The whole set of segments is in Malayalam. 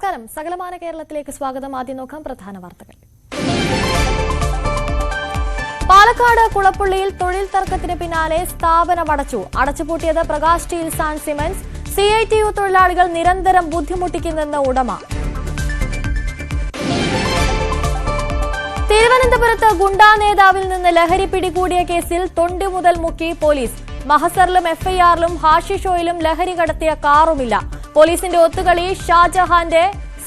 നമസ്കാരം. സകലമാന കേരളത്തിലേക്ക് സ്വാഗതം. ആദ്യം നോക്കാം പ്രധാന വാർത്തകൾ. പാലക്കാട് കുളപ്പുള്ളിയിൽ തൊഴിൽ തർക്കത്തിന് പിന്നാലെ സ്ഥാപനം അടച്ചുപൂട്ടിയത് Prakash steels and cements. CITU തൊഴിലാളികൾ നിരന്തരം ബുദ്ധിമുട്ടിക്കുന്നെന്ന് ഉടമ. തിരുവനന്തപുരത്ത് ഗുണ്ടാ നേതാവിൽ നിന്ന് ലഹരി പിടികൂടിയ കേസിൽ തൊണ്ടി മുതൽ മുക്കി പോലീസ്. മഹസറിലും FIRലും ഹാഷിഷ് ഓയിലും ലഹരി കടത്തിയ കാറുമില്ല. പോലീസിന്റെ ഒത്തുകളി. ഷാജഹാന്റെ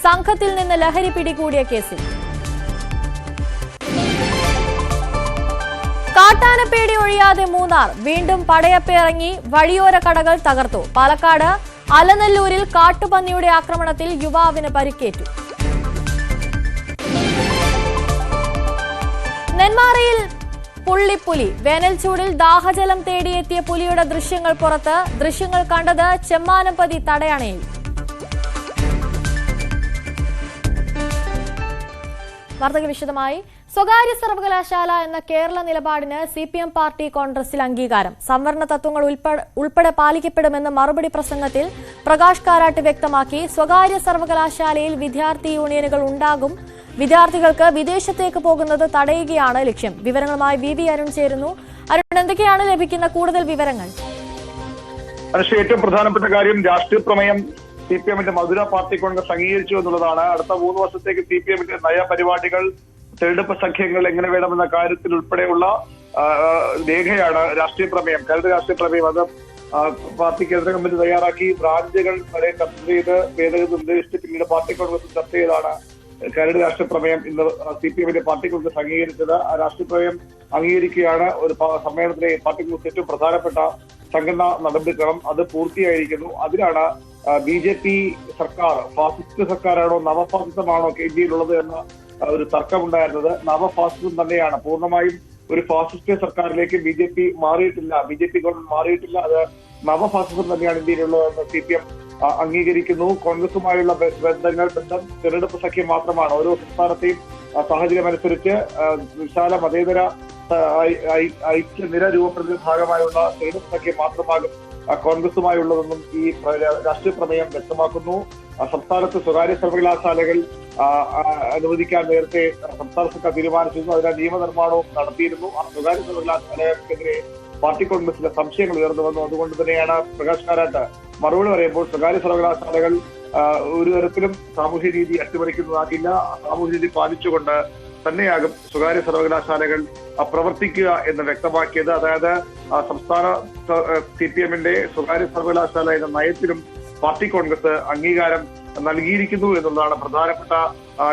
സംഘത്തിൽ നിന്ന് ലഹരി പിടികൂടിയ കേസിൽ. കാട്ടാനപ്പേടി ഒഴിയാതെ മൂന്നാർ. വീണ്ടും പടയപ്പിറങ്ങി വഴിയോര കടകൾ തകർത്തു. പാലക്കാട് അലനല്ലൂരിൽ കാട്ടുപന്നിയുടെ ആക്രമണത്തിൽ യുവാവിന് പരിക്കേറ്റു. നെന്മാറയിൽ പുള്ളിപ്പുലി. വേനൽച്ചൂടിൽ ദാഹജലം തേടിയെത്തിയ പുലിയുടെ ദൃശ്യങ്ങൾ പുറത്ത്. ദൃശ്യങ്ങൾ കണ്ടത് ചെമ്മാനപ്പതി തടയണയിൽ. വാർത്തകൾ വിശദമായി. സ്വകാര്യ സർവകലാശാല എന്ന കേരള നിലപാടിന് CPM പാർട്ടി കോൺഗ്രസിൽ അംഗീകാരം. സംവരണ തത്വങ്ങൾ ഉൾപ്പെടെ പാലിക്കപ്പെടുമെന്ന് മറുപടി പ്രസംഗത്തിൽ പ്രകാശ് കാരാട്ട് വ്യക്തമാക്കി. സ്വകാര്യ സർവകലാശാലയിൽ വിദ്യാർത്ഥി യൂണിയനുകൾ ഉണ്ടാകും. വിദ്യാർത്ഥികൾക്ക് വിദേശത്തേക്ക് പോകുന്നത് തടയുകയാണ് ലക്ഷ്യം. വിവരങ്ങളുമായി VV അരുൺ ചേരുന്നു. അരുൺ, എന്തൊക്കെയാണ് ലഭിക്കുന്ന കൂടുതൽ വിവരങ്ങൾ? ഏറ്റവും പ്രധാനപ്പെട്ട കാര്യം, രാഷ്ട്രീയ പ്രമേയം CPMന്റെ മധുര പാർട്ടി കോൺഗ്രസ് അംഗീകരിച്ചു എന്നുള്ളതാണ്. അടുത്ത 3 വർഷത്തേക്ക് CPMന്റെ നയപരിപാടികൾ, തെരഞ്ഞെടുപ്പ് സഖ്യങ്ങൾ എങ്ങനെ വേണമെന്ന കാര്യത്തിൽ ഉൾപ്പെടെയുള്ള രേഖയാണ് രാഷ്ട്രീയ പ്രമേയം, കരട് രാഷ്ട്രീയ പ്രമേയം. അത് പാർട്ടി കേന്ദ്ര കമ്മിറ്റി തയ്യാറാക്കി ബ്രാഞ്ചുകൾ വരെ ചർച്ച ചെയ്ത് ഭേദഗതി നിർദ്ദേശിച്ച് പിന്നീട് പാർട്ടി കോൺഗ്രസ് ചർച്ച ചെയ്താണ് കരട് രാഷ്ട്രീയ പ്രമേയം ഇന്ന് CPMന്റെ പാർട്ടി കോൺഗ്രസ് അംഗീകരിച്ചത്. ആ രാഷ്ട്രീയ പ്രമേയം അംഗീകരിക്കുകയാണ് ഒരു സമ്മേളനത്തിലെ പാർട്ടി കോൺഗ്രസ് ഏറ്റവും പ്രധാനപ്പെട്ട സംഘടനാ നടപടിക്രമം. അത് പൂർത്തിയായിരിക്കുന്നു. അതിലാണ് BJP സർക്കാർ ഫാസിസ്റ്റ് സർക്കാരാണോ നവഫാസിസമാണോ KGയിലുള്ളത് എന്ന ഒരു തർക്കമുണ്ടായിരുന്നത്. നവഫാസിസം തന്നെയാണ്. പൂർണ്ണമായും ഒരു ഫാസിസ്റ്റ് സർക്കാരിലേക്ക് BJP മാറിയിട്ടില്ല, BJP ഗവൺമെന്റ് മാറിയിട്ടില്ല. അത് നവഫാസിസം തന്നെയാണ് ഇന്ത്യയിലുള്ളതെന്ന് CPM അംഗീകരിക്കുന്നു. കോൺഗ്രസുമായുള്ള ബന്ധം തെരഞ്ഞെടുപ്പ് സഖ്യം മാത്രമാണ്. ഓരോ സംസ്ഥാനത്തെയും സാഹചര്യമനുസരിച്ച് വിശാല മതേതര ഐക്യനിര രൂപപ്പെടുന്ന ഭാഗമായുള്ള തെരഞ്ഞെടുപ്പ് സഖ്യം മാത്രമാകും കോൺഗ്രസുമായുള്ളതെന്നും ഈ രാഷ്ട്രീയ പ്രമേയം വ്യക്തമാക്കുന്നു. സംസ്ഥാനത്ത് സ്വകാര്യ സർവകലാശാലകൾ അനുവദിക്കാൻ നേരത്തെ സംസ്ഥാന സർക്കാർ തീരുമാനിച്ചിരുന്നു. അതിനാൽ നിയമനിർമ്മാണവും നടത്തിയിരുന്നു. ആ സ്വകാര്യ സർവകലാശാലകൾക്കെതിരെ പാർട്ടി കോൺഗ്രസിലെ സംശയങ്ങൾ ഉയർന്നു വന്നു. അതുകൊണ്ട് തന്നെയാണ് പ്രകാശ് കാരാട്ട് മറുപടി പറയുമ്പോൾ സ്വകാര്യ സർവകലാശാലകൾ ഒരു തരത്തിലും സാമൂഹ്യനീതി അട്ടിമറിക്കുന്നതാകില്ല, സാമൂഹ്യനീതി പാലിച്ചുകൊണ്ട് തന്നെയാകും സ്വകാര്യ സർവകലാശാലകൾ പ്രവർത്തിക്കുക എന്ന് വ്യക്തമാക്കിയത്. അതായത് സംസ്ഥാന CPMന്റെ സ്വകാര്യ സർവകലാശാല എന്ന നയത്തിലും പാർട്ടി കോൺഗ്രസ് അംഗീകാരം നൽകിയിരിക്കുന്നു എന്നുള്ളതാണ് പ്രധാനപ്പെട്ട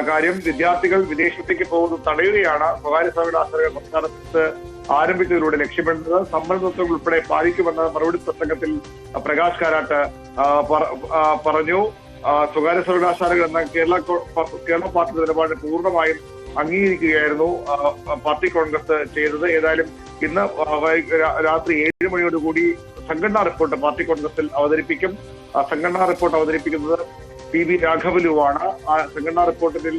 കാര്യം. വിദ്യാർത്ഥികൾ വിദേശത്തേക്ക് പോകുന്നത് തടയുകയാണ് സ്വകാര്യ സർവകലാശാലകൾ സംസ്ഥാനത്ത് ആരംഭിച്ചതിലൂടെ ലക്ഷ്യമിടുന്നത്. സമ്മർദ്ദത്വങ്ങൾ ഉൾപ്പെടെ പാലിക്കുമെന്ന് മറുപടി പ്രസംഗത്തിൽ പ്രകാശ് കാരാട്ട് പറഞ്ഞു. സ്വകാര്യ സർവകലാശാലകൾ എന്ന കേരള പാർട്ടി നിലപാട് പൂർണ്ണമായും അംഗീകരിക്കുകയായിരുന്നു പാർട്ടി കോൺഗ്രസ് ചെയ്തത്. ഏതായാലും ഇന്ന് രാത്രി 7 മണിയോടുകൂടി സംഘടനാ റിപ്പോർട്ട് പാർട്ടി കോൺഗ്രസിൽ അവതരിപ്പിക്കും. സംഘടനാ റിപ്പോർട്ട് അവതരിപ്പിക്കുന്നത് PV രാഘവലുവാണ്. ആ സംഘടനാ റിപ്പോർട്ടിൽ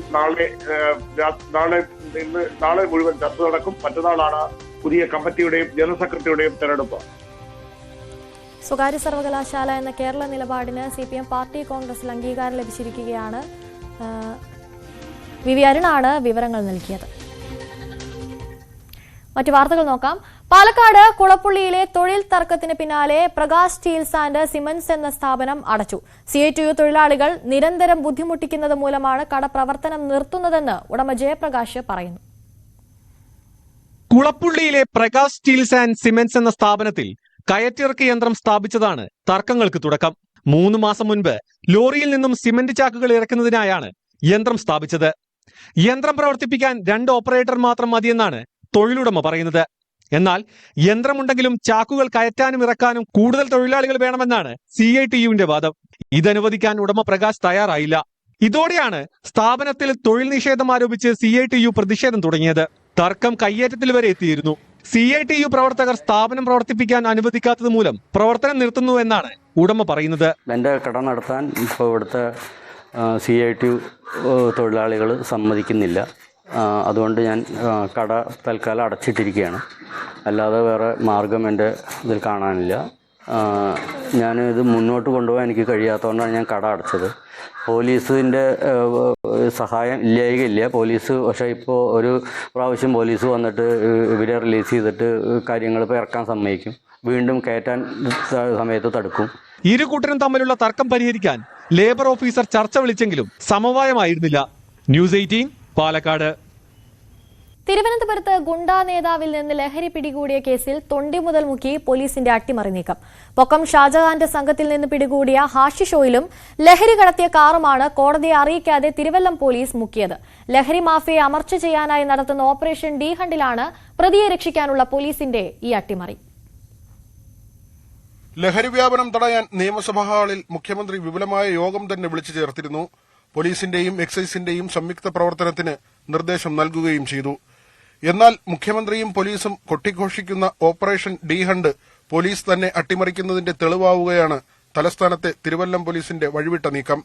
നാളെ മുഴുവൻ ചർച്ച നടക്കും. മറ്റന്നാളാണ് പുതിയ കമ്മിറ്റിയുടെയും ജനറൽ സെക്രട്ടറിയുടെയും തെരഞ്ഞെടുപ്പ്. സ്വകാര്യ സർവകലാശാല എന്ന കേരള നിലപാടിന് CPM പാർട്ടി കോൺഗ്രസിൽ അംഗീകാരം ലഭിച്ചിരിക്കുകയാണ്. VV അരുണാണ് വിവരങ്ങൾ നൽകിയത്. മറ്റു വാർത്തകൾ നോക്കാം. പാലക്കാട് കുളപ്പുള്ളിയിലെ തൊഴിൽ തർക്കത്തിന് പിന്നാലെ പ്രകാശ് സ്റ്റീൽസ് ആൻഡ് സിമന്റ്സ് എന്ന സ്ഥാപനം അടച്ചു. CITU തൊഴിലാളികൾ നിരന്തരം ബുദ്ധിമുട്ടിക്കുന്നത് മൂലമാണ് കട പ്രവർത്തനം നിർത്തുന്നതെന്ന് ഉടമ ജയപ്രകാശ് പറയുന്നു. കുളപ്പുള്ളിയിലെ പ്രകാശ് സ്റ്റീൽസ് ആൻഡ് സിമന്റ്സ് എന്ന സ്ഥാപനത്തിൽ കയറ്റിറക്കി യന്ത്രം സ്ഥാപിച്ചതാണ് തർക്കങ്ങൾക്ക് തുടക്കം. 3 മാസം മുൻപ് ലോറിയിൽ നിന്നും സിമന്റ് ചാക്കുകൾ ഇറക്കുന്നതിനായാണ് യന്ത്രം സ്ഥാപിച്ചത്. യന്ത്രം പ്രവർത്തിപ്പിക്കാൻ 2 ഓപ്പറേറ്റർ മാത്രം മതിയെന്നാണ് തൊഴിലുടമ പറയുന്നത്. എന്നാൽ യന്ത്രമുണ്ടെങ്കിലും ചാക്കുകൾ കയറ്റാനും ഇറക്കാനും കൂടുതൽ തൊഴിലാളികൾ വേണമെന്നാണ് CITUവിന്റെ വാദം. ഇതനുവദിക്കാൻ ഉടമ പ്രകാശ് തയ്യാറായില്ല. ഇതോടെയാണ് സ്ഥാപനത്തിൽ തൊഴിൽ നിഷേധം ആരോപിച്ച് CITU പ്രതിഷേധം തുടങ്ങിയത്. തർക്കം കയ്യേറ്റത്തിൽ വരെ എത്തിയിരുന്നു. CITU പ്രവർത്തകർ സ്ഥാപനം പ്രവർത്തിപ്പിക്കാൻ അനുവദിക്കാത്തത് മൂലം പ്രവർത്തനം നിർത്തുന്നു എന്നാണ് ഉടമ പറയുന്നത്. എന്റെ കട നടത്താൻ ഇപ്പോൾ ഇവിടുത്തെ CITU തൊഴിലാളികൾ സമ്മതിക്കുന്നില്ല. അതുകൊണ്ട് ഞാൻ കട തൽക്കാലം അടച്ചിട്ടിരിക്കുകയാണ്. അല്ലാതെ വേറെ മാർഗം എൻ്റെ ഇതിൽ കാണാനില്ല. ഞാനിത് മുന്നോട്ട് കൊണ്ടുപോകാൻ എനിക്ക് കഴിയാത്തതുകൊണ്ടാണ് ഞാൻ കട അടച്ചത്. പോലീസിൻ്റെ സഹായം ഇല്ല. പോലീസ് പക്ഷേ ഇപ്പോൾ ഒരു പ്രാവശ്യം പോലീസ് വന്നിട്ട് ഇവരെ റിലീസ് ചെയ്തിട്ട് കാര്യങ്ങൾ ഇപ്പോൾ ഇറക്കാൻ സമ്മതിക്കും, വീണ്ടും കയറ്റാൻ സമയത്ത് തടുക്കും. ഇരു കൂട്ടരും തമ്മിലുള്ള തർക്കം പരിഹരിക്കാൻ ലേബർ ഓഫീസർ ചർച്ച വിളിച്ചെങ്കിലും സമവായമായിരുന്നില്ല. ന്യൂസ് 18 പാലക്കാട്. തിരുവനന്തപുരത്ത് ഗുണ്ടാ നേതാവിൽ നിന്ന് ലഹരി പിടികൂടിയ കേസിൽ തൊണ്ടി മുതൽ മുക്കി പോലീസിന്റെ അട്ടിമറി നീക്കം. പൊക്കം ഷാജഹാന്റെ സംഘത്തിൽ നിന്ന് പിടികൂടിയ ഹാഷിഷ് ഓയിലും ലഹരി കടത്തിയ കാറുമാണ് കോടതിയെ അറിയിക്കാതെ തിരുവല്ലം പോലീസ് മുക്കിയത്. ലഹരി മാഫിയയെ അമർച്ച ചെയ്യാനായി നടത്തുന്ന ഓപ്പറേഷൻ ഡി ഹണ്ടിലാണ് പ്രതിയെ രക്ഷിക്കാനുള്ള പോലീസിന്റെ ഈ അട്ടിമറി. ലഹരി വ്യാപനം തടയാൻ നിയമസഭാ ഹാളിൽ മുഖ്യമന്ത്രി വിപുലമായ യോഗം തന്നെ വിളിച്ചു ചേർത്തിരുന്നു. പോലീസിന്റെയും എക്സൈസിന്റെയും സംയുക്ത പ്രവർത്തനത്തിന് നിർദ്ദേശം നൽകുകയും ചെയ്തു. എന്നാൽ മുഖ്യമന്ത്രിയും പോലീസും കൊട്ടിഘോഷിക്കുന്ന ഓപ്പറേഷൻ ഡി ഹണ്ട് പോലീസ് തന്നെ അട്ടിമറിക്കുന്നതിന്റെ തെളിവാവുകയാണ് തലസ്ഥാനത്തെ തിരുവല്ലം പോലീസിന്റെ വഴിവിട്ട നീക്കം.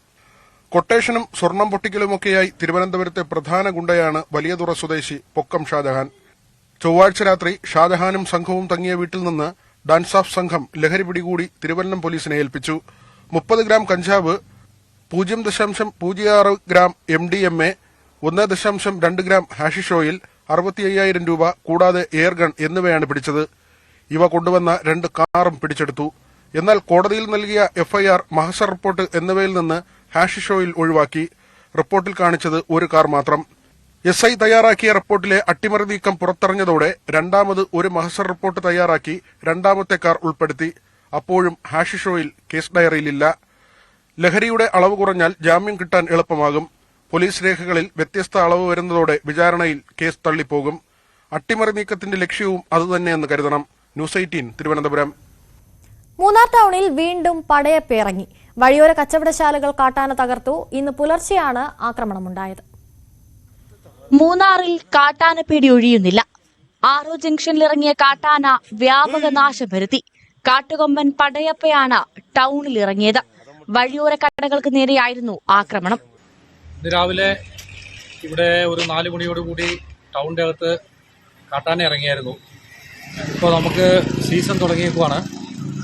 കൊട്ടേഷനും സ്വർണം പൊട്ടിക്കലുമൊക്കെയായി തിരുവനന്തപുരത്തെ പ്രധാന ഗുണ്ടയാണ് വലിയതുറ സ്വദേശി പൊക്കം ഷാജഹാൻ. ചൊവ്വാഴ്ച രാത്രി ഷാജഹാനും സംഘവും തങ്ങിയ വീട്ടിൽ നിന്ന് ഡാൻസ് ഓഫ് സംഘം ലഹരി പിടികൂടി തിരുവല്ലം പോലീസിനെ ഏൽപ്പിച്ചു. 30 ഗ്രാം കഞ്ചാവ്, 0.06 gram MDMA, 1.2 gram hashish oil, 65,000 രൂപ കൂടാതെ എയർഗൺ എന്നിവയാണ് പിടിച്ചത്. ഇവ കൊണ്ടുവന്ന 2 കാറും പിടിച്ചെടുത്തു. എന്നാൽ കോടതിയിൽ നൽകിയ FIR, മഹസർ റിപ്പോർട്ട് എന്നിവയിൽ നിന്ന് ഹാഷിഷ് ഓയിൽ ഒഴിവാക്കി. റിപ്പോർട്ടിൽ കാണിച്ചത് 1 കാർ മാത്രം. SI തയ്യാറാക്കിയ റിപ്പോർട്ടിലെ അട്ടിമറി നീക്കം പുറത്തറിഞ്ഞതോടെ രണ്ടാമത് ഒരു മഹസർ റിപ്പോർട്ട് തയ്യാറാക്കി 2ാമത്തെ കാർ ഉൾപ്പെടുത്തി. അപ്പോഴും ഹാഷിഷ് ഓയിൽ കേസ് ഡയറിയിലില്ല. ലഹരിയുടെ അളവ് കുറഞ്ഞാൽ ജാമ്യം കിട്ടാൻ എളുപ്പമാകും. പോലീസ് രേഖകളിൽ വ്യത്യസ്ത അളവ് വരുന്നതോടെ വിചാരണയിൽ കേസ് തള്ളിപ്പോകും. അട്ടിമറി നീക്കത്തിന്റെ ലക്ഷ്യവും അതുതന്നെയെന്ന് കരുതണം. ന്യൂസ് 18 തിരുവനന്തപുരം. മൂന്നാർ ടൗണിൽ വീണ്ടും പടയപ്പിറങ്ങി. വഴിയോര കച്ചവടശാലകൾ കാട്ടാന തകർത്തു. ഇന്ന് പുലർച്ചെയാണ് ആക്രമണമുണ്ടായത്. മൂന്നാറിൽ കാട്ടാന പേടി ഒഴിയുന്നില്ല. ആറോ ജംഗ്ഷനിലിറങ്ങിയ കാട്ടാന വ്യാപക നാശം വരുത്തി. കാട്ടുകൊമ്പൻ പടയപ്പയാണ് ടൗണിൽ ഇറങ്ങിയത്. വഴിയോര കടകൾക്ക് നേരെയായിരുന്നു ആക്രമണം. ഇന്ന് രാവിലെ ഇവിടെ ഒരു 4 മണിയോടുകൂടി ടൗണിൻ്റെ അകത്ത് കാട്ടാന ഇറങ്ങിയായിരുന്നു. ഇപ്പോൾ നമുക്ക് സീസൺ തുടങ്ങിയേക്കുവാണ്.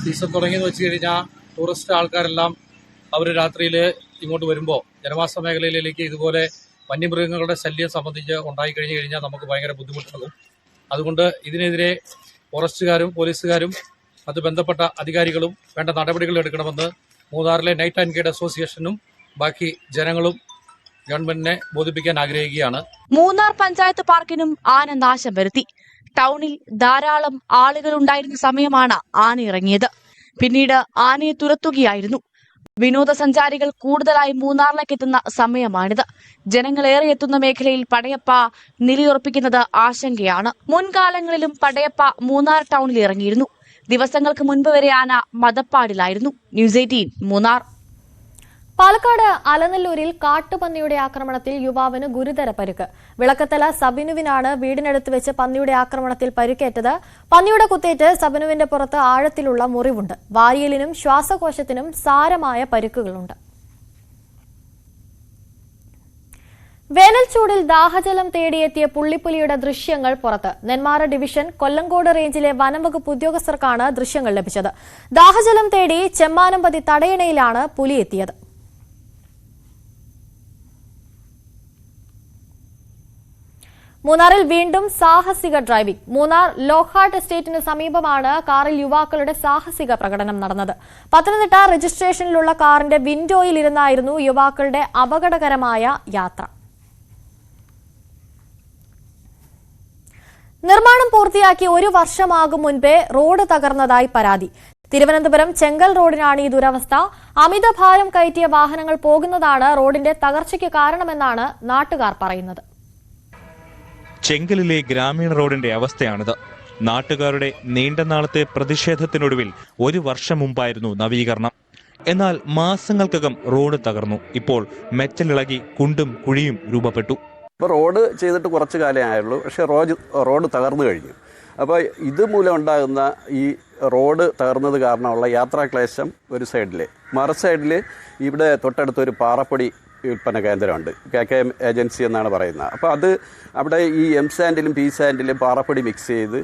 സീസൺ തുടങ്ങിയെന്ന് വെച്ച് കഴിഞ്ഞാൽ ടൂറിസ്റ്റ് ആൾക്കാരെല്ലാം അവർ രാത്രിയിൽ ഇങ്ങോട്ട് വരുമ്പോൾ ജനവാസ മേഖലയിലേക്ക് ഇതുപോലെ വന്യമൃഗങ്ങളുടെ ശല്യം സംബന്ധിച്ച് ഉണ്ടായി കഴിഞ്ഞു കഴിഞ്ഞാൽ നമുക്ക് ഭയങ്കര ബുദ്ധിമുട്ടാകും. അതുകൊണ്ട് ഇതിനെതിരെ ഫോറസ്റ്റുകാരും പോലീസുകാരും അത് ബന്ധപ്പെട്ട അധികാരികളും വേണ്ട നടപടികൾ എടുക്കണമെന്ന് മൂന്നാറിലെ നൈറ്റ് ആൻഡ് ഗൈഡ് അസോസിയേഷനും ബാക്കി ജനങ്ങളും ഗവൺമെന്റിനെ ബോധിപ്പിക്കാൻ ആഗ്രഹിക്കുകയാണ്. മൂന്നാർ പഞ്ചായത്ത് പാർക്കിനും ആന നാശം വരുത്തി. ടൗണിൽ ധാരാളം ആളുകൾ ഉണ്ടായിരുന്ന സമയമാണ് ആന ഇറങ്ങിയത്. പിന്നീട് ആനയെ തുരത്തുകയായിരുന്നു. വിനോദസഞ്ചാരികൾ കൂടുതലായി മൂന്നാറിലേക്ക് എത്തുന്ന സമയമാണിത്. ജനങ്ങളേറെ എത്തുന്ന മേഖലയിൽ പടയപ്പ നിലയുറപ്പിക്കുന്നത് ആശങ്കയാണ്. മുൻകാലങ്ങളിലും പടയപ്പ മൂന്നാർ ടൗണിൽ ഇറങ്ങിയിരുന്നു. ദിവസങ്ങൾക്ക് മുൻപ് വരെ ആന മദപ്പാടിലായിരുന്നു. ന്യൂസ് 18 മൂന്നാർ. പാലക്കാട് അലനല്ലൂരിൽ കാട്ടുപന്നിയുടെ ആക്രമണത്തിൽ യുവാവിന് ഗുരുതര പരിക്ക്. വിളക്കത്തല സബിനുവിനാണ് വീടിനടുത്ത് വെച്ച് പന്നിയുടെ ആക്രമണത്തിൽ പരിക്കേറ്റത്. പന്നിയുടെ കുത്തേറ്റ് സബിനുവിന്റെ പുറത്ത് ആഴത്തിലുള്ള മുറിവുണ്ട്. വാരിയലിനും ശ്വാസകോശത്തിനും സാരമായ പരിക്കുകളുണ്ട്. വേനൽ ചൂടിൽ ദാഹജലം തേടിയെത്തിയ പുള്ളിപ്പുലിയുടെ ദൃശ്യങ്ങൾ പുറത്ത്. നെന്മാറ ഡിവിഷൻ കൊല്ലങ്കോട് റേഞ്ചിലെ വനംവകുപ്പ് ഉദ്യോഗസ്ഥർക്കാണ് ദൃശ്യങ്ങൾ ലഭിച്ചത്. ദാഹജലം തേടി ചെമ്മാനമ്പതി തടയണയിലാണ് പുലി എത്തിയത്. മൂന്നാറിൽ വീണ്ടും സാഹസിക ഡ്രൈവിംഗ്. മൂന്നാർ ലോഹാർട്ട് എസ്റ്റേറ്റിന് സമീപമാണ് കാറിൽ യുവാക്കളുടെ സാഹസിക പ്രകടനം നടന്നത്. പത്തനംതിട്ട രജിസ്ട്രേഷനിലുള്ള കാറിന്റെ വിൻഡോയിൽ ഇരുന്നായിരുന്നു യുവാക്കളുടെ അപകടകരമായ യാത്ര. നിർമ്മാണം പൂർത്തിയാക്കി 1 വർഷമാകും മുൻപേ റോഡ് തകർന്നതായി പരാതി. തിരുവനന്തപുരം ചെങ്കൽ റോഡിനാണ് ഈ ദുരവസ്ഥ. അമിതഭാരം കയറ്റിയ വാഹനങ്ങൾ പോകുന്നതാണ് റോഡിന്റെ തകർച്ചയ്ക്ക് കാരണമെന്നാണ് നാട്ടുകാർ പറയുന്നത്. ചെങ്കലിലെ ഗ്രാമീണ റോഡിന്റെ അവസ്ഥയാണിത്. നാട്ടുകാരുടെ നീണ്ട നാളത്തെ പ്രതിഷേധത്തിനൊടുവിൽ 1 വർഷം മുമ്പായിരുന്നു നവീകരണം. എന്നാൽ മാസങ്ങൾക്കകം റോഡ് തകർന്നു. ഇപ്പോൾ മെറ്റലിളകി കുണ്ടും കുഴിയും രൂപപ്പെട്ടു. ഇപ്പോൾ റോഡ് ചെയ്തിട്ട് കുറച്ച് കാലമേ ആയുള്ളൂ. പക്ഷേ റോഡ് തകർന്നു കഴിഞ്ഞു. അപ്പോൾ ഇതുമൂലം ഉണ്ടാകുന്ന ഈ റോഡ് തകർന്നത് കാരണമുള്ള യാത്രാക്ലേശം ഒരു സൈഡിൽ, മറു സൈഡിൽ ഇവിടെ തൊട്ടടുത്തൊരു പാറപ്പൊടി വിൽപ്പന കേന്ദ്രമുണ്ട്. KKM ഏജൻസി എന്നാണ് പറയുന്നത്. അപ്പോൾ അവിടെ ഈ M സാൻഡിലും P സാൻഡിലും പാറപ്പൊടി മിക്സ് ചെയ്ത്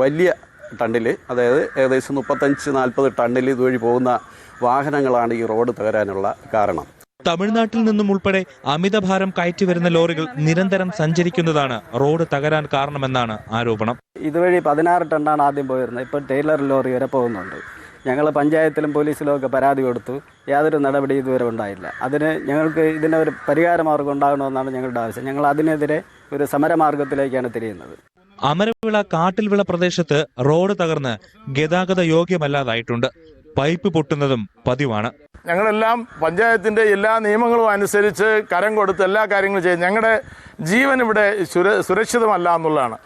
വലിയ ടണ്ണിൽ, അതായത് ഏകദേശം 35-40 ടണ്ണിൽ ഇതുവഴി പോകുന്ന വാഹനങ്ങളാണ് ഈ റോഡ് തകരാനുള്ള കാരണം. തമിഴ്നാട്ടിൽ നിന്നും ഉൾപ്പെടെ അമിതഭാരം കയറ്റിവരുന്ന ലോറികൾ നിരന്തരം സഞ്ചരിക്കുന്നതാണ് റോഡ് തകരാൻ കാരണമെന്നാണ് ആരോപണം. ഇതുവഴി 16 ടണ്ണാണ് ആദ്യം പോയിരുന്നത്. ഇപ്പോൾ ടൈലർ ലോറി വരെ പോകുന്നുണ്ട്. ഞങ്ങൾ പഞ്ചായത്തിലും പോലീസിലും ഒക്കെ പരാതി കൊടുത്തു. യാതൊരു നടപടി ഇതുവരെ ഉണ്ടായില്ല. ഞങ്ങൾക്ക് ഇതിനൊരു പരിഹാരമാർഗം ഉണ്ടാകണമെന്നാണ് ഞങ്ങളുടെ ആവശ്യം. ഞങ്ങൾ അതിനെതിരെ ഒരു സമരമാർഗത്തിലേക്കാണ് തിരിയുന്നത്. അമരവിള കാട്ടിൽവിള പ്രദേശത്ത് റോഡ് തകർന്ന് ഗതാഗത യോഗ്യമല്ലാതായിട്ടുണ്ട്. പൈപ്പ് പൊട്ടുന്നതും പതിവാണ്. ഞങ്ങളെല്ലാം പഞ്ചായത്തിൻ്റെ എല്ലാ നിയമങ്ങളും അനുസരിച്ച് കരം കൊടുത്ത് എല്ലാ കാര്യങ്ങളും ചെയ്യും. ഞങ്ങളുടെ ജീവൻ ഇവിടെ സുരക്ഷിതമല്ല എന്നുള്ളതാണ്.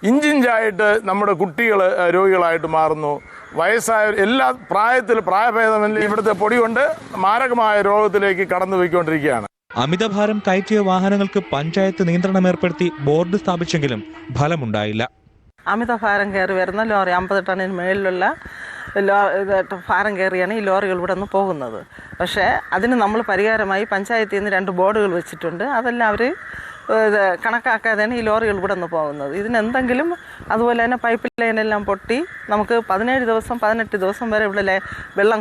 ഇഞ്ചിഞ്ചായിട്ട് നമ്മുടെ കുട്ടികൾ രോഗികളായിട്ട് മാറുന്നു. വയസ്സായ എല്ലാ പ്രായഭേദമില്ല ഇവിടുത്തെ പൊടി കൊണ്ട് മാരകമായ രോഗത്തിലേക്ക് കടന്നു പോയിക്കൊണ്ടിരിക്കുകയാണ്. അമിതഭാരം കയറ്റിയ വാഹനങ്ങൾക്ക് പഞ്ചായത്ത് നിയന്ത്രണം ഏർപ്പെടുത്തി ബോർഡ് സ്ഥാപിച്ചെങ്കിലും ഫലമുണ്ടായില്ല. അമിതഭാരം കയറി വരുന്ന ലോറി 50 ടണ്ണിന് മേളിലുള്ള ഭാരം കയറിയാണ് ഈ ലോറികൾ ഇവിടെ നിന്ന് പോകുന്നത്. പക്ഷേ അതിന് നമ്മൾ പരിഹാരമായി പഞ്ചായത്തിൽ നിന്ന് 2 ബോർഡുകൾ വെച്ചിട്ടുണ്ട്. അതെല്ലാം അവർ കണക്കാക്കാതെയാണ് ഈ ലോറികൾ ഇവിടെ നിന്ന് പോകുന്നത്. ഇതിനെന്തെങ്കിലും അതുപോലെ തന്നെ പൈപ്പ് ലൈനെല്ലാം പൊട്ടി നമുക്ക് 17 ദിവസം 18 ദിവസം വരെ ഇവിടെ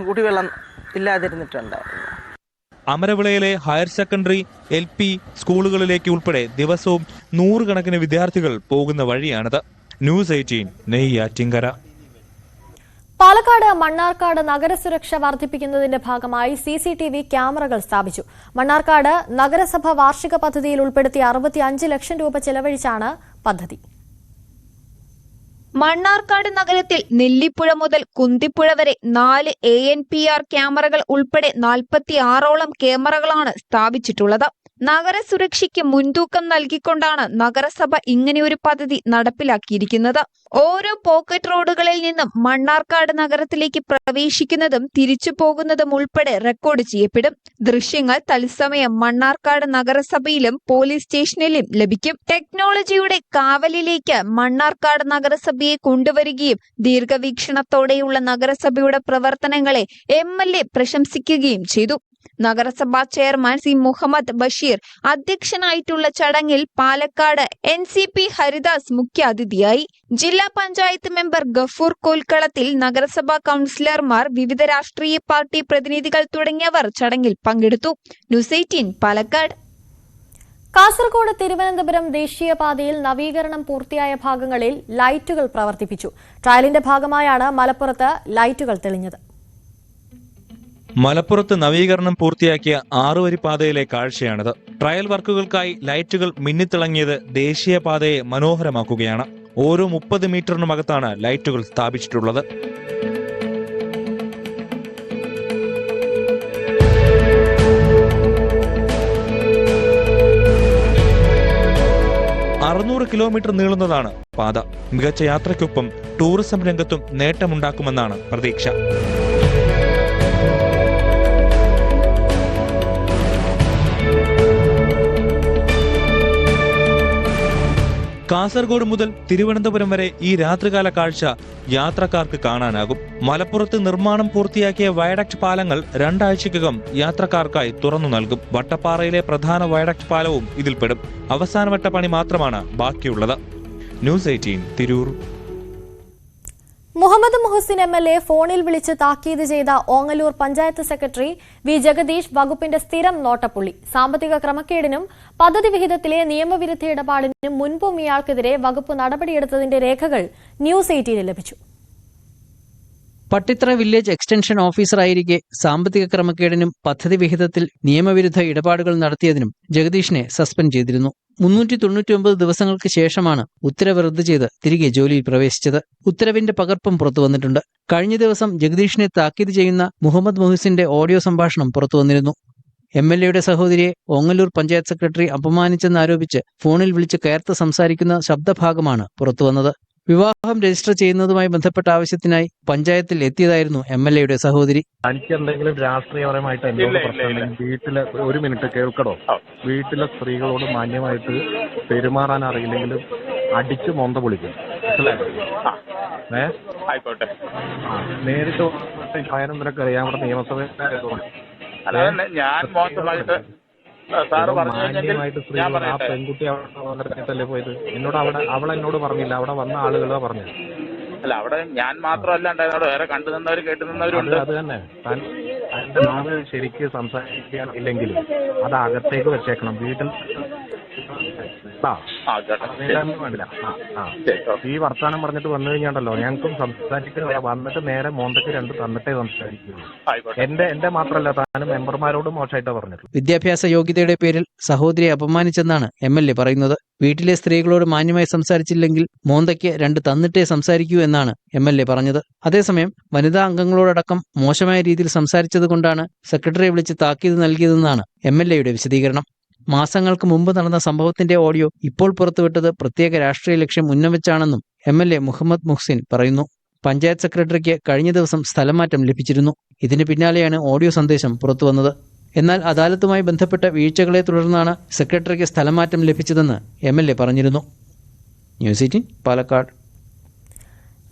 കുടിവെള്ളം ഇല്ലാതിരുന്നിട്ടുണ്ട്. അമരവിളയിലെ ഹയർ സെക്കൻഡറി, LP സ്കൂളുകളിലേക്ക് ഉൾപ്പെടെ ദിവസവും 100 കണക്കിന് വിദ്യാർത്ഥികൾ പോകുന്ന വഴിയാണിത്. ന്യൂസ് 18 നെയ്യാറ്റിൻകര. പാലക്കാട് മണ്ണാർക്കാട് നഗരസുരക്ഷ വർദ്ധിപ്പിക്കുന്നതിന്റെ ഭാഗമായി CCTV ക്യാമറകൾ സ്ഥാപിച്ചു. മണ്ണാർക്കാട് നഗരസഭ വാർഷിക പദ്ധതിയിൽ ഉൾപ്പെടുത്തി 65 ലക്ഷം രൂപ ചെലവഴിച്ചാണ് പദ്ധതി. മണ്ണാർക്കാട് നഗരത്തിൽ നെല്ലിപ്പുഴ മുതൽ കുന്തിപ്പുഴ വരെ 4 ANPR ക്യാമറകൾ ഉൾപ്പെടെ 46ഓളം ക്യാമറകളാണ് സ്ഥാപിച്ചിട്ടുള്ളത്. നഗരസുരക്ഷയ്ക്ക് മുൻതൂക്കം നൽകിക്കൊണ്ടാണ് നഗരസഭ ഇങ്ങനെയൊരു പദ്ധതി നടപ്പിലാക്കിയിരിക്കുന്നത്. ഓരോ പോക്കറ്റ് റോഡുകളിൽ നിന്നും മണ്ണാർക്കാട് നഗരത്തിലേക്ക് പ്രവേശിക്കുന്നതും തിരിച്ചു പോകുന്നതും ഉൾപ്പെടെ റെക്കോർഡ് ചെയ്യപ്പെടും. ദൃശ്യങ്ങൾ തത്സമയം മണ്ണാർക്കാട് നഗരസഭയിലും പോലീസ് സ്റ്റേഷനിലും ലഭിക്കും. ടെക്നോളജിയുടെ കാവലിലേക്ക് മണ്ണാർക്കാട് നഗരസഭയെ കൊണ്ടുവരികയും ദീർഘവീക്ഷണത്തോടെയുള്ള നഗരസഭയുടെ പ്രവർത്തനങ്ങളെ MLA പ്രശംസിക്കുകയും ചെയ്തു. നഗരസഭാ ചെയർമാൻ C. മുഹമ്മദ് ബഷീർ അധ്യക്ഷനായിട്ടുള്ള ചടങ്ങിൽ പാലക്കാട് NCP ഹരിദാസ് മുഖ്യാതിഥിയായി. ജില്ലാ പഞ്ചായത്ത് മെമ്പർ ഗഫൂർ കോൽക്കളത്തിൽ, നഗരസഭാ കൌൺസിലർമാർ, വിവിധ രാഷ്ട്രീയ പാർട്ടി പ്രതിനിധികൾ തുടങ്ങിയവർ ചടങ്ങിൽ പങ്കെടുത്തു. ന്യൂസ് 18 പാലക്കാട്. കാസർഗോഡ് തിരുവനന്തപുരം ദേശീയപാതയിൽ നവീകരണം പൂർത്തിയായ ഭാഗങ്ങളിൽ ലൈറ്റുകൾ പ്രവർത്തിപ്പിച്ചു. ട്രയലിന്റെ ഭാഗമായാണ് മലപ്പുറത്ത് ലൈറ്റുകൾ തെളിഞ്ഞത്. മലപ്പുറത്ത് നവീകരണം പൂർത്തിയാക്കിയ 6 വരി പാതയിലെ കാഴ്ചയാണിത്. ട്രയൽ വർക്കുകൾക്കായി ലൈറ്റുകൾ മിന്നിത്തിളങ്ങിയത് ദേശീയപാതയെ മനോഹരമാക്കുകയാണ്. ഓരോ 30 മീറ്ററിനുമകത്താണ് ലൈറ്റുകൾ സ്ഥാപിച്ചിട്ടുള്ളത്. കിലോമീറ്റർ നീളുന്നതാണ് പാത. മികച്ച യാത്രയ്ക്കൊപ്പം ടൂറിസം രംഗത്തും നേട്ടമുണ്ടാക്കുമെന്നാണ് പ്രതീക്ഷ. കാസർഗോഡ് മുതൽ തിരുവനന്തപുരം വരെ ഈ രാത്രികാല കാഴ്ച യാത്രക്കാർക്ക് കാണാനാകും. മലപ്പുറത്ത് നിർമ്മാണം പൂർത്തിയാക്കിയ വയഡക്ട് പാലങ്ങൾ 2 ആഴ്ചയ്ക്കകം യാത്രക്കാർക്കായി തുറന്നു നൽകും. വട്ടപ്പാറയിലെ പ്രധാന വയഡക്ട് പാലവും ഇതിൽപ്പെടും. അവസാനവട്ട പണി മാത്രമാണ് ബാക്കിയുള്ളത്. ന്യൂസ് 18 തിരൂർ. മുഹമ്മദ് മുഹസിൻ MLA ഫോണിൽ വിളിച്ച് താക്കീത് ചെയ്ത ഓങ്ങല്ലൂർ പഞ്ചായത്ത് സെക്രട്ടറി വി ജഗദീഷ് വകുപ്പിന്റെ സ്ഥിരം നോട്ടപ്പുള്ളി. സാമ്പത്തിക ക്രമക്കേടിനും പദ്ധതി വിഹിതത്തിലെ നിയമവിരുദ്ധ ഇടപാടിനും മുൻപും ഇയാൾക്കെതിരെ വകുപ്പ് നടപടിയെടുത്തതിന്റെ രേഖകൾ ന്യൂസ് 18 ലഭിച്ചു. പട്ടിത്തറ വില്ലേജ് എക്സ്റ്റൻഷൻ ഓഫീസറായിരിക്കെ സാമ്പത്തിക ക്രമക്കേടിനും പദ്ധതി വിഹിതത്തിൽ നിയമവിരുദ്ധ ഇടപാടുകൾ നടത്തിയതിനും ജഗദീഷിനെ സസ്പെൻഡ് ചെയ്തിരുന്നു. 399 ദിവസങ്ങൾക്ക് ശേഷമാണ് ഉത്തരവ് റദ്ദ് ചെയ്ത് തിരികെ ജോലിയിൽ പ്രവേശിച്ചത്. ഉത്തരവിന്റെ പകർപ്പും പുറത്തുവന്നിട്ടുണ്ട്. കഴിഞ്ഞ ദിവസം ജഗദീഷിനെ താക്കീത് ചെയ്യുന്ന മുഹമ്മദ് മുഹസിന്റെ ഓഡിയോ സംഭാഷണം പുറത്തുവന്നിരുന്നു. MLAയുടെ സഹോദരിയെ ഓങ്ങല്ലൂർ പഞ്ചായത്ത് സെക്രട്ടറി അപമാനിച്ചെന്നാരോപിച്ച് ഫോണിൽ വിളിച്ച് കയർത്ത് സംസാരിക്കുന്ന ശബ്ദഭാഗമാണ് പുറത്തുവന്നത്. വിവാഹം രജിസ്റ്റർ ചെയ്യുന്നതുമായി ബന്ധപ്പെട്ട ആവശ്യത്തിനായി പഞ്ചായത്തിൽ എത്തിയതായിരുന്നു MLAയുടെ സഹോദരി. എനിക്ക് എന്തെങ്കിലും രാഷ്ട്രീയപരമായിട്ട് എന്നോട് പ്രശ്നമുണ്ടെങ്കിൽ വീട്ടിലെ 1 മിനിറ്റ് കേൾക്കണോ? വീട്ടിലെ സ്ത്രീകളോട് മാന്യമായിട്ട് പെരുമാറാൻ അറിയില്ലെങ്കിലും അടിച്ച് മൊന്ത പൊളിക്കും. ആയിക്കോട്ടെ. നേരിട്ട് നിനക്ക് അറിയാം. അവിടെ നിയമസഭയിൽ ഞാൻ മോശമായിട്ട് സാറ് മാന്യമായിട്ട് സ്ത്രീകൾ ആ പെൺകുട്ടി അവിടെ വന്നിട്ടല്ലേ പോയത്? അവൾ എന്നോട് പറഞ്ഞില്ല, അവിടെ വന്ന ആളുകളാ പറഞ്ഞത്. അല്ല അവിടെ ഞാൻ മാത്രമല്ല ഉണ്ടായിരുന്നത്, അവിടെ വേറെ കണ്ടു നിന്നവർ കേട്ടു നിന്നവരുണ്ട്. അത് തന്നെ അതിന്റെ നാള് ശരിക്ക് സംസാരിക്കാൻ ഇല്ലെങ്കിൽ അത് അകത്തേക്ക് വെച്ചേക്കണം. വീട്ടിൽ വേണ്ടില്ല. ഈ വർത്താനം പറഞ്ഞിട്ട് വന്നു കഴിഞ്ഞാണ്ടല്ലോ ഞങ്ങൾക്കും സംസാരിക്കുക, വന്നിട്ട് നേരെ മോന്തയ്ക്ക് 2 തന്നിട്ടേ സംസാരിക്കുള്ളൂ. എന്റെ മാത്രമല്ല, താനും മെമ്പർമാരോടും മോശമായിട്ടാ പറഞ്ഞിട്ടുള്ളൂ. വിദ്യാഭ്യാസ യോഗ്യതയുടെ പേരിൽ സഹോദരിയെ അപമാനിച്ചെന്നാണ് MLA പറയുന്നത്. വീട്ടിലെ സ്ത്രീകളോട് മാന്യമായി സംസാരിച്ചില്ലെങ്കിൽ മോന്തയ്ക്ക് 2 തന്നിട്ടേ സംസാരിക്കൂ എന്നാണ് MLA പറഞ്ഞത്. അതേസമയം വനിതാ അംഗങ്ങളോടക്കം മോശമായ രീതിയിൽ സംസാരിച്ചതുകൊണ്ടാണ് സെക്രട്ടറിയെ വിളിച്ച് താക്കീത് നൽകിയതെന്നാണ് MLAയുടെ വിശദീകരണം. മാസങ്ങൾക്ക് മുമ്പ് നടന്ന സംഭവത്തിന്റെ ഓഡിയോ ഇപ്പോൾ പുറത്തുവിട്ടത് പ്രത്യേക രാഷ്ട്രീയ ലക്ഷ്യം ഉന്നമിച്ചാണെന്നും MLA മുഹമ്മദ് മുഹ്സിൻ പറയുന്നു. പഞ്ചായത്ത് സെക്രട്ടറിക്ക് കഴിഞ്ഞ ദിവസം സ്ഥലമാറ്റം ലഭിച്ചിരുന്നു. ഇതിന് പിന്നാലെയാണ് ഓഡിയോ സന്ദേശം പുറത്തുവന്നത്. എന്നാൽ അദാലത്തുമായി ബന്ധപ്പെട്ട വീഴ്ചകളെ തുടർന്നാണ് സെക്രട്ടറിക്ക് സ്ഥലമാറ്റം ലഭിച്ചതെന്ന് MLA പറഞ്ഞിരുന്നു. ന്യൂസ് 18 പാലക്കാട്.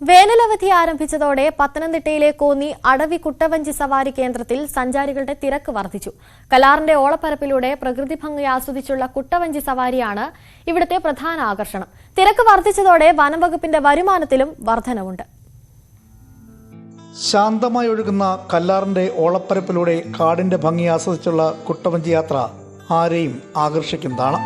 വേനലവധി ആരംഭിച്ചതോടെ പത്തനംതിട്ടയിലെ കോന്നി അടവി കുട്ടവഞ്ചി സവാരി കേന്ദ്രത്തിൽ സഞ്ചാരികളുടെ തിരക്ക് വർദ്ധിച്ചു. കലാറിന്റെ ഓളപ്പരപ്പിലൂടെ പ്രകൃതി ഭംഗി ആസ്വദിച്ചുള്ള കുട്ടവഞ്ചി സവാരിയാണ് ഇവിടുത്തെ പ്രധാന ആകർഷണം. തിരക്ക് വർദ്ധിച്ചതോടെ വനംവകുപ്പിന്റെ വരുമാനത്തിലും വർധനവുണ്ട്. ശാന്തമായി ഒഴുകുന്ന കല്ലാറിന്റെ ഓളപ്പരപ്പിലൂടെ കാടിന്റെ ഭംഗി ആസ്വദിച്ചുള്ള കുട്ടവഞ്ചി യാത്ര ആരെയും ആകർഷിക്കുന്നതാണ്.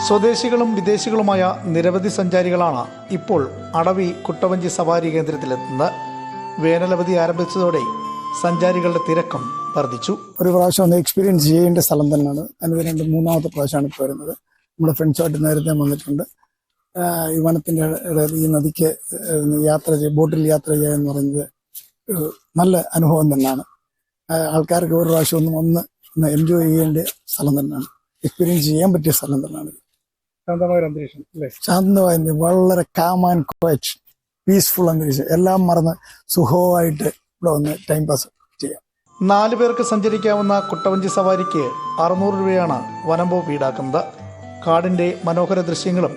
സ്വദേശികളും വിദേശികളുമായ നിരവധി സഞ്ചാരികളാണ് ഇപ്പോൾ അടവി കുട്ടവഞ്ചി സവാരി കേന്ദ്രത്തിലെത്തുന്നത്. വേനലവധി ആരംഭിച്ചതോടെ സഞ്ചാരികളുടെ തിരക്കും വർദ്ധിച്ചു. ഒരു പ്രാവശ്യം ഒന്ന് എക്സ്പീരിയൻസ് ചെയ്യേണ്ട സ്ഥലം തന്നെയാണ്. അതിന് 3ാമത്തെ പ്രാവശ്യമാണ് ഇപ്പോൾ വരുന്നത്. നമ്മുടെ ഫ്രണ്ട്സുമായിട്ട് നേരത്തെ വന്നിട്ടുണ്ട്. ഈ വനത്തിൻ്റെ ഈ നദിക്ക് ബോട്ടിൽ യാത്ര ചെയ്യുക എന്ന് പറയുന്നത് നല്ല അനുഭവം തന്നെയാണ്. ആൾക്കാർക്ക് ഒരു പ്രാവശ്യം ഒന്ന് എൻജോയ് ചെയ്യേണ്ട സ്ഥലം തന്നെയാണ്. എക്സ്പീരിയൻസ് ചെയ്യാൻ പറ്റിയ സ്ഥലം തന്നെയാണ്. ശാന്തമായ അന്തരീക്ഷം, ശാന്തമായ വളരെ കാം ആൻഡ് ക്വയറ്റ് പീസ്ഫുൾ അന്തരീക്ഷം. എല്ലാം മറന്ന് സുഖമായിട്ട് ഇവിടെ വന്ന് ടൈം പാസ് ചെയ്യാം. 4 പേർക്ക് സഞ്ചരിക്കാവുന്ന കുട്ടവഞ്ചി സവാരിക്ക് 600 രൂപയാണ് വനംവകുപ്പ് ഈടാക്കുന്നത്. കാടിന്റെ മനോഹര ദൃശ്യങ്ങളും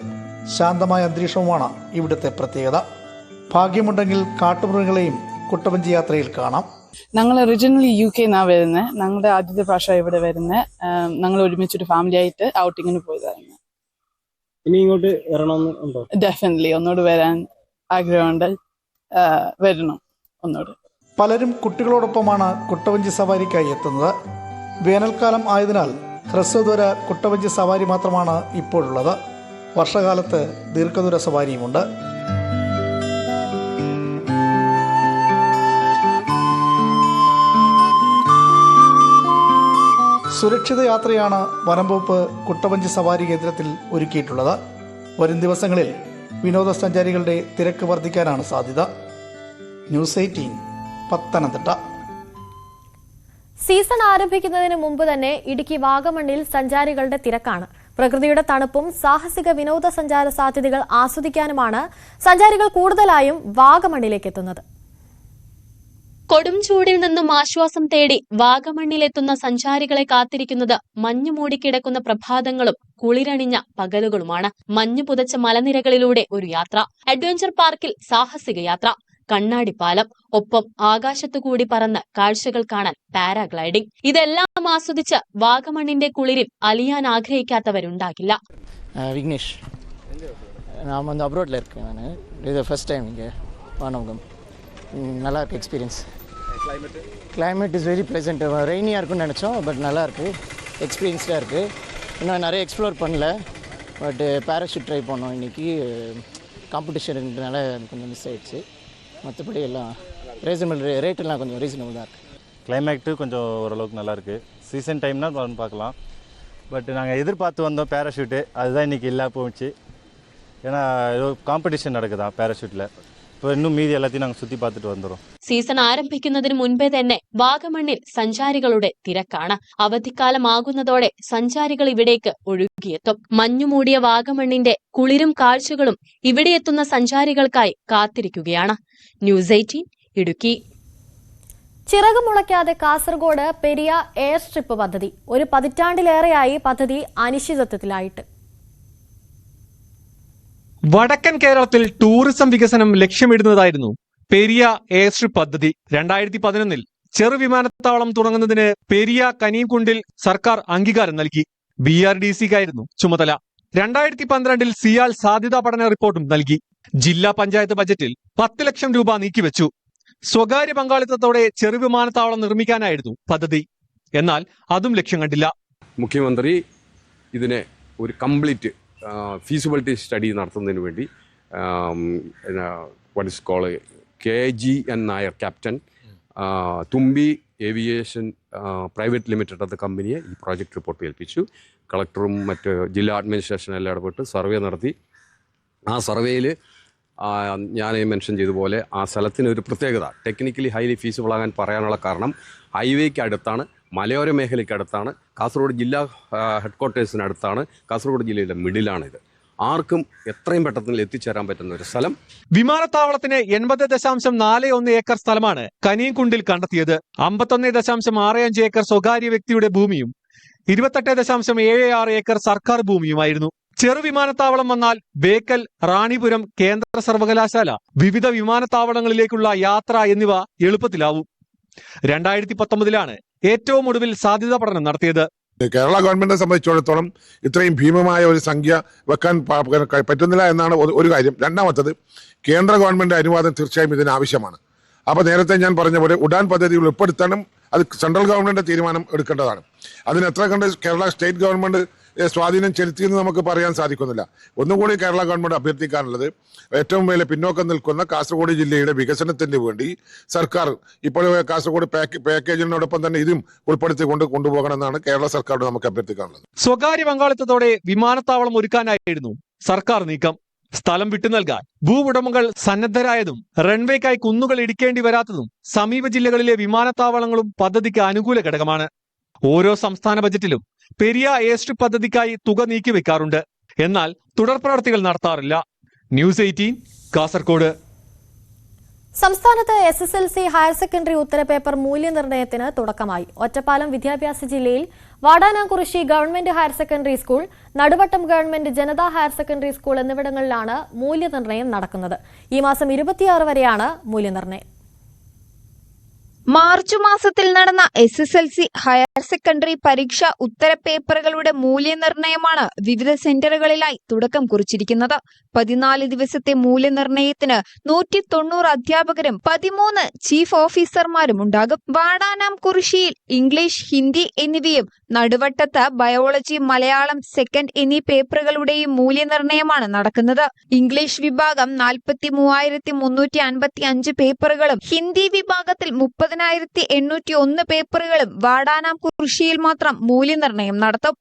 ശാന്തമായ അന്തരീക്ഷവുമാണ് ഇവിടുത്തെ പ്രത്യേകത. ഭാഗ്യമുണ്ടെങ്കിൽ കാട്ടുമൃഗങ്ങളെയും കുട്ടവഞ്ചി യാത്രയിൽ കാണാം. ഞങ്ങൾ ഒറിജിനലി UK നിന്നാണ് വരുന്നത്. ഞങ്ങളുടെ ആദ്യത്തെ പ്രാവശ്യം ഇവിടെ വരുന്നത്. ഞങ്ങൾ ഒരുമിച്ചൊരു ഫാമിലി ആയിട്ട് ഔട്ടിങ്ങിന് പോയതായിരുന്നു. ഇനി ഇങ്ങോട്ട് വരണമെന്നുണ്ടോ? ഡെഫിനറ്റ്ലി ഒന്നുകൂടി വരാൻ ആഗ്രഹമുണ്ട്. വരണം ഒന്നുകൂടി. പലരും കുട്ടികളോടൊപ്പമാണ് കുട്ടവഞ്ചി സവാരിക്കായി എത്തുന്നത്. വേനൽക്കാലം ആയതിനാൽ ഹ്രസ്വദൂര കുട്ടവഞ്ചി സവാരി മാത്രമാണ് ഇപ്പോഴുള്ളത്. വർഷകാലത്ത് ദീർഘദൂര സവാരിയുമുണ്ട്. സുരക്ഷിത യാത്രയാണ് വനംവകുപ്പ് കുട്ടവഞ്ചി സവാരി കേന്ദ്രത്തിൽ ഒരുക്കിയിട്ടുള്ളത്. വരും ദിവസങ്ങളിൽ വിനോദസഞ്ചാരികളുടെ തിരക്ക് വർദ്ധിക്കാനാണ് സാധ്യത. ന്യൂസ് 18 പത്തനംതിട്ട. സീസൺ ആരംഭിക്കുന്നതിന് മുമ്പ് തന്നെ ഇടുക്കി വാഗമണ്ണിൽ സഞ്ചാരികളുടെ തിരക്കാണ്. പ്രകൃതിയുടെ തണുപ്പും സാഹസിക വിനോദസഞ്ചാര സാധ്യതകൾ ആസ്വദിക്കാനുമാണ് സഞ്ചാരികൾ കൂടുതലായും വാഗമണ്ണിലേക്ക് എത്തുന്നത്. കൊടും ചൂടിൽ നിന്നും ആശ്വാസം തേടി വാഗമണ്ണിലെത്തുന്ന സഞ്ചാരികളെ കാത്തിരിക്കുന്നത് മഞ്ഞു മൂടിക്കിടക്കുന്ന പ്രഭാതങ്ങളും കുളിരണിഞ്ഞ പകലുകളുമാണ്. മഞ്ഞു പുതച്ച മലനിരകളിലൂടെ ഒരു യാത്ര, അഡ്വഞ്ചർ പാർക്കിൽ സാഹസിക യാത്ര, കണ്ണാടിപ്പാലം, ഒപ്പം ആകാശത്തുകൂടി പറന്ന് കാഴ്ചകൾ കാണാൻ പാരാഗ്ലൈഡിംഗ്. ഇതെല്ലാം ആസ്വദിച്ച് വാഗമണ്ണിന്റെ കുളിരിൽ അലിയാൻ ആഗ്രഹിക്കാത്തവരുണ്ടാകില്ല. വിഘ്നേഷ്, நான் வந்து அப்ராட்ல இருக்கேன். நான் இது ஃபர்ஸ்ட் டைம் இங்கே வானவகம். நல்லா இருக்கு experience. Climate is very pleasant. ரெய்னியாக இருக்குன்னு நினச்சோம், பட் நல்லா இருக்குது, எக்ஸ்பீரியன்ஸ்டாக இருக்குது. இன்னும் நிறைய எக்ஸ்ப்ளோர் பண்ணல, பட் பேராஷூட் ட்ரை பண்ணோம். இன்றைக்கி காம்படிஷன் இருக்கிறதுனால கொஞ்சம் மிஸ் ஆகிடுச்சு. மற்றபடி எல்லாம் ரீசனபிள், ரேட்டெல்லாம் கொஞ்சம் ரீசனபிள் தான் இருக்குது. கிளைமேட்டு கொஞ்சம் ஓரளவுக்கு நல்லாயிருக்கு. சீசன் டைம்னா பார்க்கலாம், பட் நாங்கள் எதிர்பார்த்து வந்தோம் பேராஷூட்டு, அதுதான் இன்றைக்கி இல்லை போச்சு. ஏன்னா ஏதோ காம்படிஷன் நடக்குதா பேராஷூட்டில். ഇപ്പോൾ ഇന്നും മീതി എല്ലാத்தையும் നാം ചുറ്റി പാത്തിട്ട് വന്നോളൂ. സീസൺ ആരംഭിക്കുന്നതിന് മുൻപേ തന്നെ വാഗമണ്ണിൽ സഞ്ചാരികളുടെ തിരക്കാണ്. അവധിക്കാലമാകുന്നതോടെ സഞ്ചാരികൾ ഇവിടേക്ക് ഒഴുകിയെത്തും. മഞ്ഞുമൂടിയ വാഗമണ്ണിന്റെ കുളിരും കാഴ്ചകളും ഇവിടെയെത്തുന്ന സഞ്ചാരികൾക്കായി കാത്തിരിക്കുകയാണ്. ന്യൂസ് 18 ഇടുക്കി. ചിറകുമുളയ്ക്കാതെ കാസർഗോഡ് പെരിയ എയർ സ്ട്രിപ്പ് പദ്ധതി. ഒരു പതിറ്റാണ്ടിലേറെയായി പദ്ധതി അനിശ്ചിതത്വത്തിലായിട്ട്. വടക്കൻ കേരളത്തിൽ ടൂറിസം വികസനം ലക്ഷ്യമിടുന്നതായിരുന്നു പെരിയ എയർ സ്ട്രിപ്പ് പദ്ധതി. 2011 ചെറുവിമാനത്താവളം തുടങ്ങുന്നതിന് പെരിയ കനിയംകുണ്ടിൽ സർക്കാർ അംഗീകാരം നൽകി. BRDCക്കായിരുന്നു ചുമതല. 2012 സിയാൽ സാധ്യതാ പഠന റിപ്പോർട്ടും നൽകി. ജില്ലാ പഞ്ചായത്ത് ബജറ്റിൽ 10 ലക്ഷം രൂപ നീക്കിവെച്ചു. സ്വകാര്യ പങ്കാളിത്തത്തോടെ ചെറുവിമാനത്താവളം നിർമ്മിക്കാനായിരുന്നു പദ്ധതി. എന്നാൽ അതും ലക്ഷ്യം കണ്ടില്ല. മുഖ്യമന്ത്രി ഇതിനെ ഒരു കംപ്ലീറ്റ് ഫീസിബിലിറ്റി സ്റ്റഡി നടത്തുന്നതിന് വേണ്ടി what is call KGN Nair captain തുമ്പി ഏവിയേഷൻ പ്രൈവറ്റ് ലിമിറ്റഡ് എന്ന കമ്പനിയെ ഈ പ്രോജക്റ്റ് റിപ്പോർട്ട് ഏൽപ്പിച്ചു. കളക്ടറും മറ്റ് ജില്ലാ അഡ്മിനിസ്ട്രേഷനും എല്ലാം ഇടപെട്ട് സർവേ നടത്തി. ആ സർവേയിൽ ഞാൻ മെൻഷൻ ചെയ്ത പോലെ ആ സ്ഥലത്തിന് ഒരു പ്രത്യേകത, ടെക്നിക്കലി ഹൈലി ഫീസിബിൾ ആകാൻ പറയാനുള്ള കാരണം ഹൈവേക്ക് അടുത്താണ്, മലയോര മേഖലയ്ക്ക് അടുത്താണ്, കാസർഗോഡ് ജില്ലാ ഹെഡ്ക്വാർട്ടേഴ്സിന് അടുത്താണ്, കാസർഗോഡ് ജില്ലയുടെ മിഡിലാണിത്. ആർക്കും എത്രയും പെട്ടെന്ന് എത്തിച്ചേരാൻ പറ്റുന്ന ഒരു സ്ഥലം. വിമാനത്താവളത്തിന് 80.41 ഏക്കർ സ്ഥലമാണ് കനിയംകുണ്ടിൽ കണ്ടെത്തിയത്. 51.65 ഏക്കർ സ്വകാര്യ വ്യക്തിയുടെ ഭൂമിയും 28.76 ഏക്കർ സർക്കാർ ഭൂമിയുമായിരുന്നു. ചെറുവിമാനത്താവളം വന്നാൽ ബേക്കൽ, റാണിപുരം, കേന്ദ്ര സർവകലാശാല, വിവിധ വിമാനത്താവളങ്ങളിലേക്കുള്ള യാത്ര എന്നിവ എളുപ്പത്തിലാവും. 2019 ഏറ്റവും ഒടുവിൽ സാധ്യതാ പഠനം നടത്തിയത്. കേരള ഗവൺമെന്റിനെ സംബന്ധിച്ചിടത്തോളം ഇത്രയും ഭീമമായ ഒരു സംഖ്യ വെക്കാൻ പറ്റുന്നില്ല എന്നാണ് ഒരു കാര്യം. രണ്ടാമത്തത്, കേന്ദ്ര ഗവൺമെന്റ് അനുവാദം തീർച്ചയായും ഇതിന് ആവശ്യമാണ്. അപ്പോൾ നേരത്തെ ഞാൻ പറഞ്ഞ പോലെ ഉഡാൻ പദ്ധതിയിൽ ഉൾപ്പെടുത്താനും അത് സെൻട്രൽ ഗവൺമെന്റ് തീരുമാനം എടുക്കേണ്ടതാണ്. അതിന് എത്ര കണ്ട് കേരള സ്റ്റേറ്റ് ഗവൺമെന്റ് സ്വാധീനം ചെലുത്തിയെന്ന് നമുക്ക് പറയാൻ സാധിക്കുന്നില്ല. ഒന്നുകൂടി കേരള ഗവൺമെന്റ് അഭ്യർത്ഥിക്കാനുള്ളത്, ഏറ്റവും വലിയ പിന്നോക്കം നിൽക്കുന്ന കാസർഗോഡ് ജില്ലയുടെ വികസനത്തിന് വേണ്ടി സർക്കാർ ഇപ്പോൾ കാസർഗോഡ് പാക്കേജിനോടൊപ്പം തന്നെ ഇതും ഉൾപ്പെടുത്തി കൊണ്ടുപോകണമെന്നാണ് കേരള സർക്കാരോട് നമുക്ക് അഭ്യർത്ഥിക്കാനുള്ളത്. സ്വകാര്യ പങ്കാളിത്തത്തോടെ വിമാനത്താവളം ഒരുക്കാനായിരുന്നു സർക്കാർ നീക്കം. സ്ഥലം വിട്ടു നൽകാൻ ഭൂവുടമകൾ സന്നദ്ധരായതും റൺവേക്കായി കുന്നുകൾ ഇടിക്കേണ്ടി വരാത്തതും സമീപ ജില്ലകളിലെ വിമാനത്താവളങ്ങളും പദ്ധതിക്ക് അനുകൂല ഘടകമാണ്. ഓരോ സംസ്ഥാന ബജറ്റിലും പെരിയ എയർ സ്ട്രിപ്പ് പദ്ധതിക്കായി തുക നീക്കിവെക്കാറുണ്ട്. എന്നാൽ തുടർ പ്രവർത്തികൾ നടത്താറില്ല. ന്യൂസ് 18 കാസർഗോഡ്. സംസ്ഥാനത്ത് SSLC ഹയർ സെക്കൻഡറി ഉത്തരപേപ്പർ മൂല്യനിർണ്ണയത്തിന് തുടക്കമായി. ഒറ്റപ്പാലം വിദ്യാഭ്യാസ ജില്ലയിൽ Vadanamkurissi government higher secondary school, Naduvattam government Janatha higher secondary school എന്നിവിടങ്ങളിലാണ് മൂല്യനിർണ്ണയം നടക്കുന്നത്. ഈ മാസം 26 വരെയാണ് മൂല്യനിർണ്ണയം. മാർച്ച് മാസത്തിൽ നടന്ന SSLC ഹയർ സെക്കൻഡറി പരീക്ഷ ഉത്തരപേപ്പറുകളുടെ മൂല്യനിർണ്ണയമാണ് വിവിധ സെന്ററുകളിലായി തുടക്കം കുറിച്ചിരിക്കുന്നത്. 14 ദിവസത്തെ മൂല്യനിർണ്ണയത്തിന് 190 അധ്യാപകരും 13 ചീഫ് ഓഫീസർമാരും ഉണ്ടാകും. വാടാനാംകുറിശിയിൽ ഇംഗ്ലീഷ്, ഹിന്ദി എന്നിവയും നടുവട്ടത്ത് ബയോളജി, മലയാളം സെക്കൻഡ് എന്നീ പേപ്പറുകളുടെയും മൂല്യനിർണ്ണയമാണ് നടക്കുന്നത്. ഇംഗ്ലീഷ് വിഭാഗം 43,355 പേപ്പറുകളും ഹിന്ദി വിഭാഗത്തിൽ 30,801 പേപ്പറുകളും വാടാനാംകുറിശിയിൽ മാത്രം മൂല്യനിർണ്ണയം നടത്തും.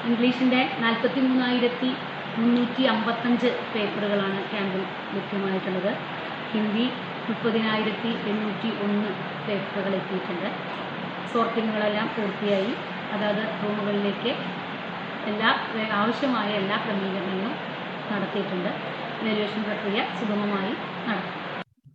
ഇംഗ്ലീഷിന്റെ 43,355 പേപ്പറുകളാണ് ക്യാമ്പിൽ ലഭ്യമായിട്ടുള്ളത്. ഹിന്ദി 30,801 പേപ്പറുകൾ എത്തിയിട്ടുണ്ട്. സോർട്ടിങ്ങുകളെല്ലാം പൂർത്തിയായി. അതായത് റൂമുകളിലേക്ക് ആവശ്യമായ എല്ലാ ക്രമീകരണങ്ങളും നടത്തിയിട്ടുണ്ട്. വാല്യുവേഷൻ പ്രക്രിയ സുഗമമായി നടത്തും.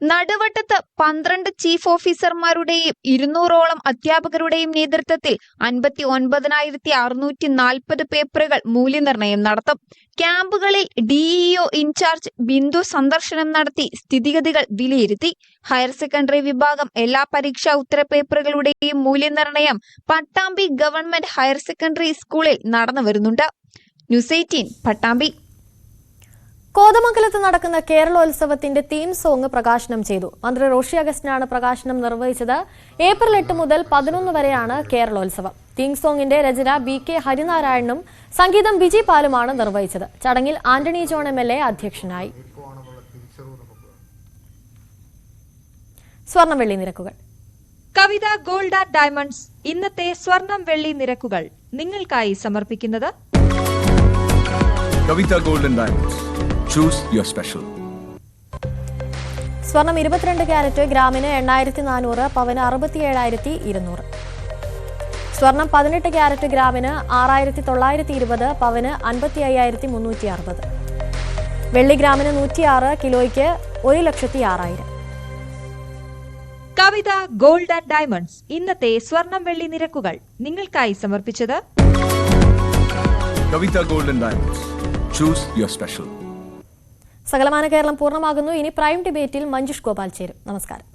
നടുവട്ടത്ത് 12 ചീഫ് ഓഫീസർമാരുടെയും 200ഓളം അധ്യാപകരുടെയും നേതൃത്വത്തിൽ 59,640 പേപ്പറുകൾ മൂല്യനിർണ്ണയം നടത്തും. ക്യാമ്പുകളിൽ DEO ഇൻചാർജ് ബിന്ദു സന്ദർശനം നടത്തി സ്ഥിതിഗതികൾ വിലയിരുത്തി. ഹയർ സെക്കൻഡറി വിഭാഗം എല്ലാ പരീക്ഷാ ഉത്തരപേപ്പറുകളുടെയും മൂല്യനിർണ്ണയം പട്ടാമ്പി ഗവൺമെന്റ് ഹയർ സെക്കൻഡറി സ്കൂളിൽ നടന്നു വരുന്നുണ്ട്. ന്യൂസ് 18 പട്ടാമ്പി. കോതമംഗലത്ത് നടക്കുന്ന കേരളോത്സവത്തിന്റെ തീം സോങ് പ്രകാശനം ചെയ്തു. മന്ത്രി റോഷി അഗസ്റ്റിനാണ് പ്രകാശനം നിർവഹിച്ചത്. ഏപ്രിൽ 8 മുതൽ 11 വരെയാണ് കേരളോത്സവം. തീം സോങ്ങിന്റെ രചന BK ഹരിനാരായണനും സംഗീതം വിജി പാലുമാണ് നിർവഹിച്ചത്. ചടങ്ങിൽ ആന്റണി ജോൺ MLA അധ്യക്ഷനായി. സ്വർണം വെള്ളി നിരക്കുകൾ. കവിത ഗോൾഡ് ആൻഡ് ഡയമണ്ട്സ് ഇന്നത്തെ സ്വർണം വെള്ളി നിരക്കുകൾ നിങ്ങൾക്കായി സമർപ്പിക്കുന്നത് Kavitha gold and diamonds. Choose your special. സ്വർണം 22 ക്യാരറ്റ് ഗ്രാമിന് 8,400, പവന് 67,200. സ്വർണം 18 ക്യാരറ്റ് ഗ്രാമിന് 6,920, പവന് 55,360. വെള്ളി ഗ്രാമിന് 106, കിലോയ്ക്ക് 1,06,000. കവിത ഗോൾഡ് ആൻഡ് ഡയമണ്ട്സ് ഇന്നത്തെ സ്വർണം വെള്ളി നിരക്കുകൾ നിങ്ങൾക്കായി സമർപ്പിച്ചത് Kavitha gold and diamonds. Choose your special. സകലമാന കേരളം പൂർണ്ണമാകുന്നു. ഇനി പ്രൈം ഡിബേറ്റിൽ മഞ്ജുഷ് ഗോപാൽ ചേരും. നമസ്കാരം.